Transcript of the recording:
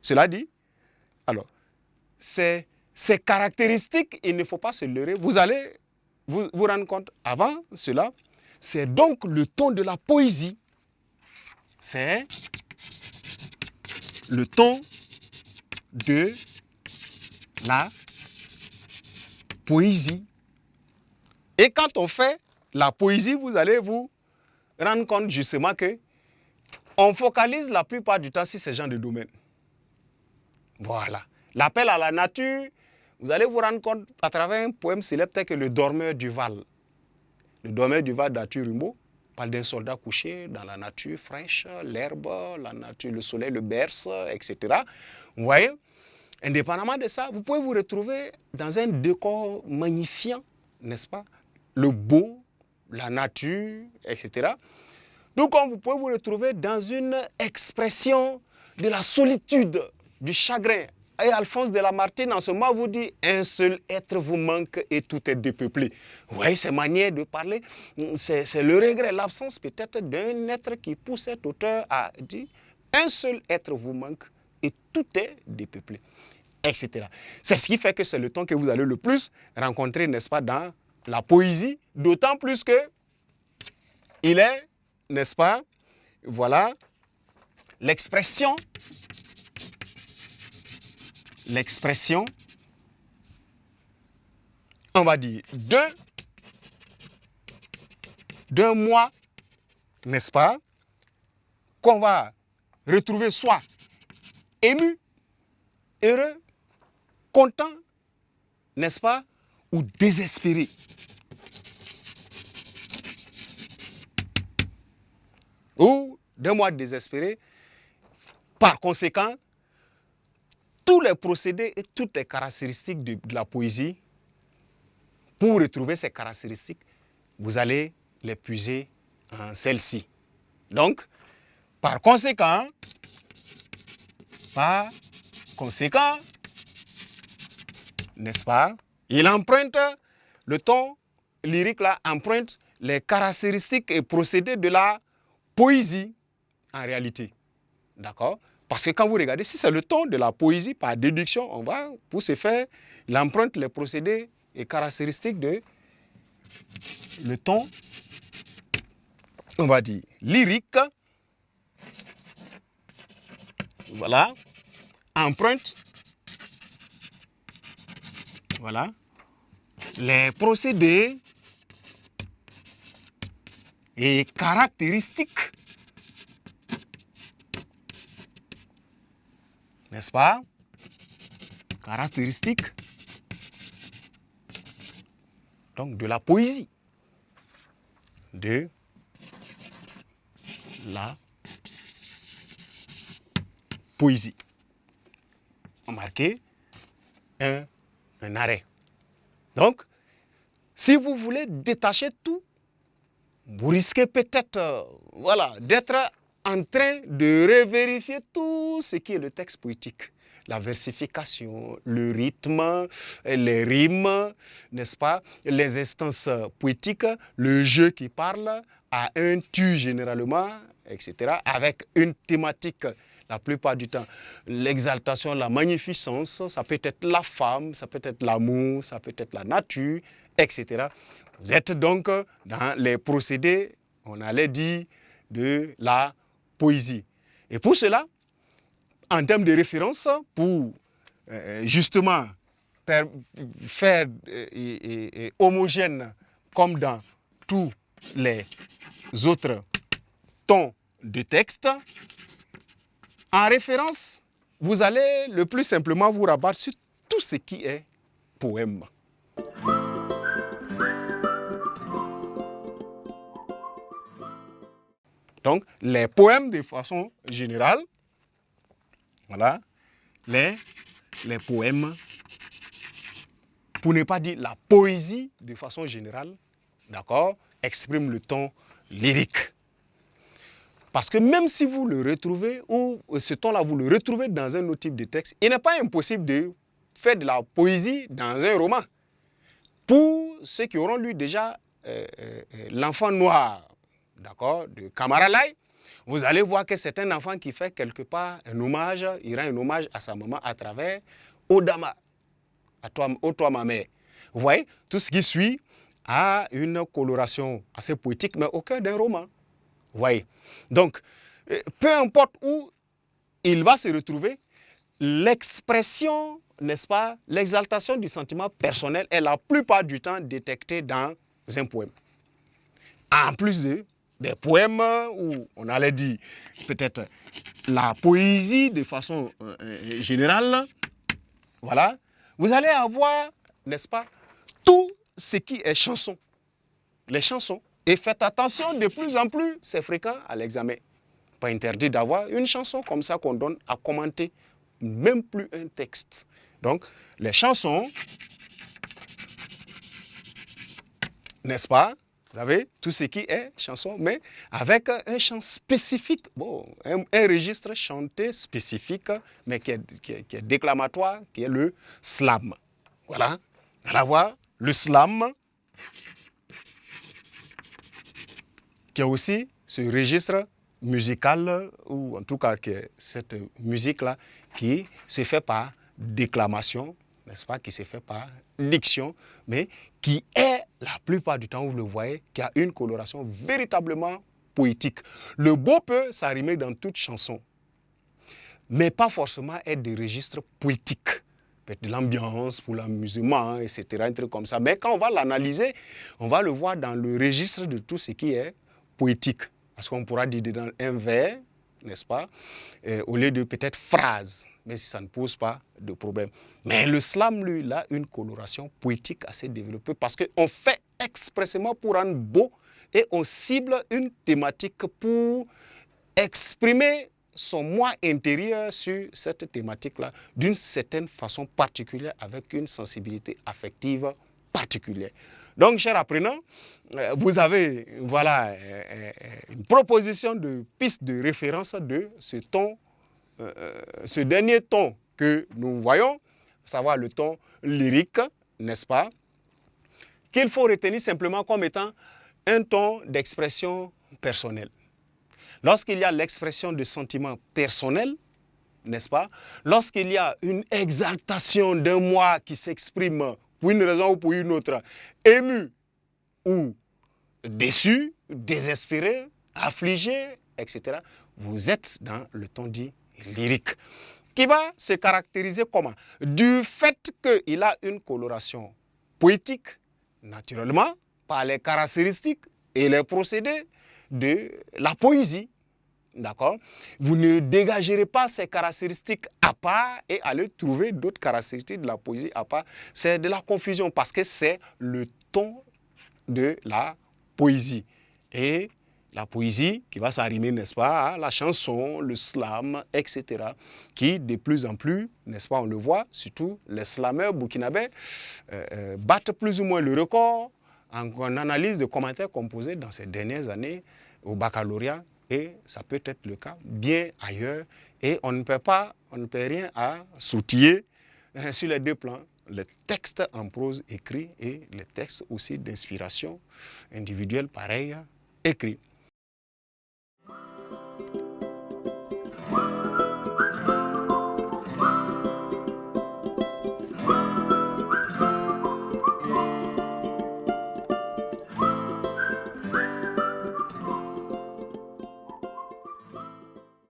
Cela dit, alors, ces caractéristiques, il ne faut pas se leurrer. Vous allez vous rendre compte, avant cela, c'est donc le ton de la poésie. C'est le ton de la poésie. Et quand on fait la poésie, vous allez vous rendre compte justement que on focalise la plupart du temps sur ces genres de domaines. Voilà. L'appel à la nature, vous allez vous rendre compte à travers un poème célèbre tel que Le Dormeur du Val. Le Dormeur du Val d'Arthur Rimbaud parle d'un soldat couché dans la nature fraîche, l'herbe, la nature, le soleil le berce, etc. Vous voyez, indépendamment de ça, vous pouvez vous retrouver dans un décor magnifiant, n'est-ce pas? Le beau, la nature, etc. Donc, vous pouvez vous retrouver dans une expression de la solitude, du chagrin. Et Alphonse de Lamartine, en ce moment, vous dit « Un seul être vous manque et tout est dépeuplé ». Vous voyez, ces manières de parler, c'est le regret, l'absence peut-être d'un être qui pousse cet auteur à dire « Un seul être vous manque et tout est dépeuplé », etc. C'est ce qui fait que c'est le ton que vous allez le plus rencontrer, n'est-ce pas, dans la poésie, d'autant plus que il est, n'est-ce pas, voilà, l'expression, on va dire, d'un moi, n'est-ce pas, qu'on va retrouver soit ému, heureux, content, n'est-ce pas, ou désespéré. Ou d'un moi désespéré. Par conséquent, tous les procédés et toutes les caractéristiques de la poésie, pour retrouver ces caractéristiques, vous allez les puiser en celle-ci. Donc, par conséquent, n'est-ce pas, il emprunte, le ton lyrique là emprunte les caractéristiques et procédés de la poésie en réalité. D'accord? Parce que quand vous regardez, si c'est le ton de la poésie, par déduction, on va, pour ce faire, il emprunte les procédés et caractéristiques de le ton, on va dire, lyrique. Voilà. Emprunte. Voilà. Les procédés et caractéristiques, n'est-ce pas? Caractéristiques donc de la poésie. De la poésie. On marquait un arrêt. Donc, si vous voulez détacher tout, vous risquez peut-être d'être en train de revérifier tout ce qui est le texte poétique. La versification, le rythme, les rimes, n'est-ce pas, les instances poétiques, le jeu qui parle à un tu généralement, etc., avec une thématique la plupart du temps. L'exaltation, la magnificence, ça peut être la femme, ça peut être l'amour, ça peut être la nature, etc. Vous êtes donc dans les procédés, on allait dire, de la poésie. Et pour cela, en termes de référence, pour justement faire homogène comme dans tous les autres tons de texte, en référence, vous allez le plus simplement vous rabattre sur tout ce qui est poème. Donc, les poèmes de façon générale, voilà, les poèmes, pour ne pas dire la poésie de façon générale, d'accord, exprime le ton lyrique. Parce que même si vous le retrouvez, ou ce ton-là, vous le retrouvez dans un autre type de texte, il n'est pas impossible de faire de la poésie dans un roman. Pour ceux qui auront lu déjà L'Enfant Noir, d'accord, de Camara Lai, vous allez voir que c'est un enfant qui fait quelque part un hommage, il rend un hommage à sa maman à travers Odama, ô toi ma mère. Vous voyez, tout ce qui suit a une coloration assez poétique, mais au cœur d'un roman. Vous voyez. Donc, peu importe où il va se retrouver, l'expression, n'est-ce pas, l'exaltation du sentiment personnel est la plupart du temps détectée dans un poème. En plus des poèmes où on allait dire peut-être la poésie de façon générale, voilà, vous allez avoir, n'est-ce pas, tout ce qui est chanson, les chansons. Et faites attention, de plus en plus, c'est fréquent à l'examen. Pas interdit d'avoir une chanson comme ça qu'on donne à commenter, même plus un texte. Donc, les chansons, n'est-ce pas? Vous savez, tout ce qui est chanson, mais avec un chant spécifique, bon, un registre chanté spécifique, mais qui est déclamatoire, qui est le slam. Voilà, on va voir le slam, qui est aussi ce registre musical, ou en tout cas qui est cette musique-là, qui se fait par déclamation, n'est-ce pas, qui se fait par diction, mais qui est, la plupart du temps, vous le voyez, qui a une coloration véritablement poétique. Le beau peut s'arrimer dans toute chanson, mais pas forcément être de registre poétique. Peut-être de l'ambiance, pour l'amusement, etc., un truc comme ça. Mais quand on va l'analyser, on va le voir dans le registre de tout ce qui est poétique. Parce qu'on pourra dire dans un vers, n'est-ce pas, au lieu de peut-être phrase, mais si ça ne pose pas de problème. Mais le slam, lui, il a une coloration poétique assez développée parce qu'on fait expressément pour rendre beau et on cible une thématique pour exprimer son moi intérieur sur cette thématique-là d'une certaine façon particulière avec une sensibilité affective particulière. Donc, chers apprenants, vous avez voilà, une proposition de piste de référence de ce ton, ce dernier ton que nous voyons, à savoir le ton lyrique, n'est-ce pas, qu'il faut retenir simplement comme étant un ton d'expression personnelle. Lorsqu'il y a l'expression de sentiments personnels, n'est-ce pas, lorsqu'il y a une exaltation d'un moi qui s'exprime pour une raison ou pour une autre, ému ou déçu, désespéré, affligé, etc., vous êtes dans le ton dit lyrique, qui va se caractériser comment? Du fait qu'il a une coloration poétique, naturellement, par les caractéristiques et les procédés de la poésie. D'accord? Vous ne dégagerez pas ces caractéristiques à part et allez trouver d'autres caractéristiques de la poésie à part. C'est de la confusion parce que c'est le ton de la poésie. Et la poésie qui va s'arrimer, n'est-ce pas, à la chanson, le slam, etc. qui de plus en plus, n'est-ce pas, on le voit, surtout les slameurs burkinabés battent plus ou moins le record en analyse de commentaires composés dans ces dernières années au baccalauréat. Et ça peut être le cas bien ailleurs. Et on ne peut rien à s'outiller sur les deux plans. Les textes en prose écrits et les textes aussi d'inspiration individuelle pareille écrits.